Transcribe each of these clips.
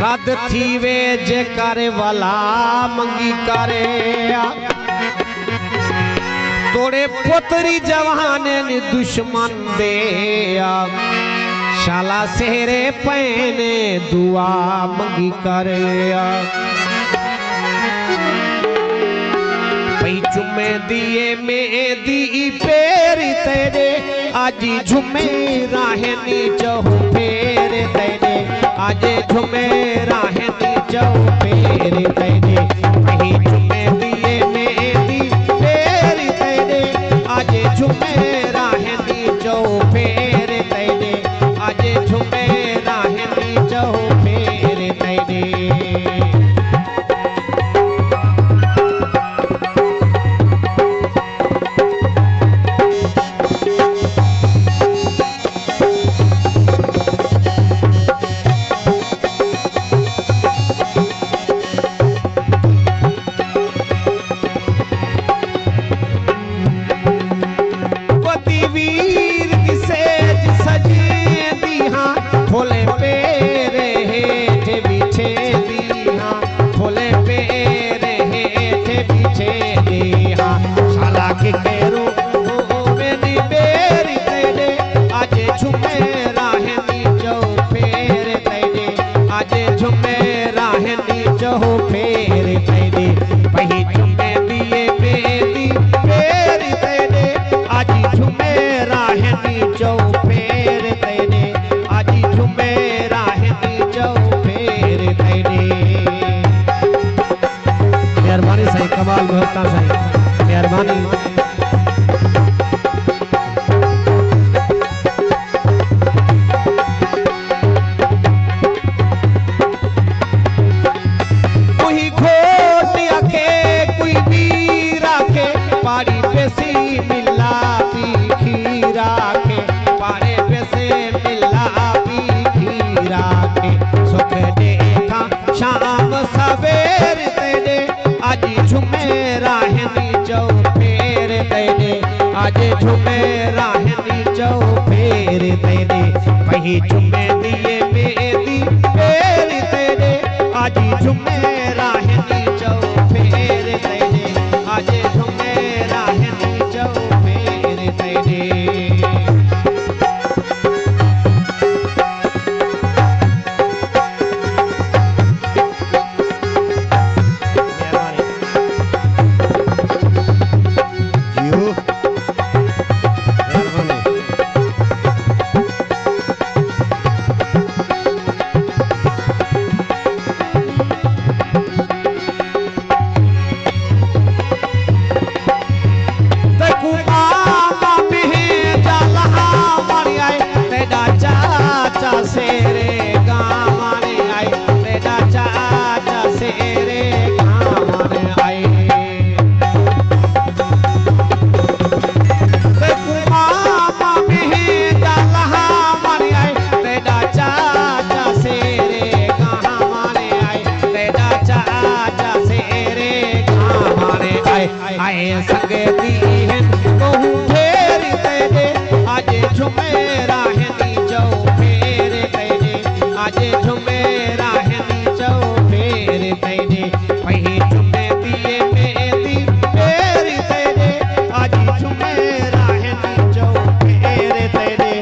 कद थी वे जे करे वाला मंगी करे तोड़े पुत्री जवाने ने दुश्मन दे शाला सेरे पैने दुआ मंगी करे पई चुमे दिए में दी पेरी तेरे आज झुमे राहनी चहु फेर तेरे आज झुमे राहनी चहु फेर तेरे पई चुमे दिए में दी पेरी तेरे आज झुमे राहनी चहु फेर तेरे आज झुमे राहनी चहु फेर तेरे कमाल होता है मेहरबानी कोई खोटिया के कोई बीरा के पारी पे सी मिला पी खीरा के पारे पे से मिला पी खीरा के सुख देखा शाम सवेर तेरे आज झुमे राहनी चौ फेर तेरे आज झुमे राहनी चौ फेर तेरे वही झुमे दिए मेरी फेर तेरे आज झुमे राहनी चौ फेर तेरे आज झुमे राहनी चौ फेर तेरे आए संगे दीहन कहूँ फेर तेरे आज झुमे राहनी चौ फेर तेरे आज झुमे राहनी चौ फेर तेरे वही झुमे दिए मेरी फेर तेरे आज झुमे राहनी चौ फेर तेरे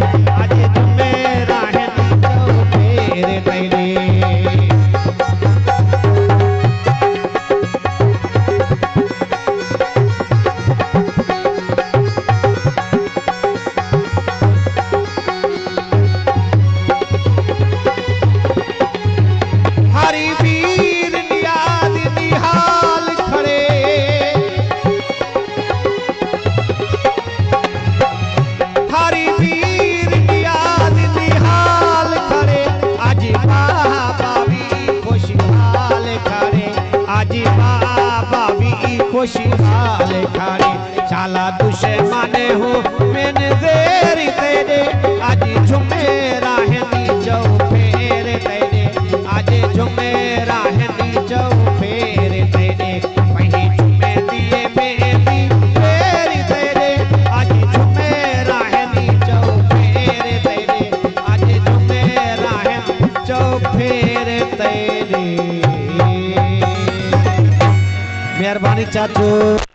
आज झुमे राहनी चौ फेर तेरे खुशहाल खारे शाला दुश्मन हो मैंने देरी तेरे आज झुमे राहनी चौ फेर तेरे आज झुमे राहनी चौ फेर तेरे वही झुमे दिए मेरी फेर तेरे आज झुमे राहनी चौ फेर तेरे आज झुमे राहनी चौ फेर तेरे। मेहरबानी चाचू।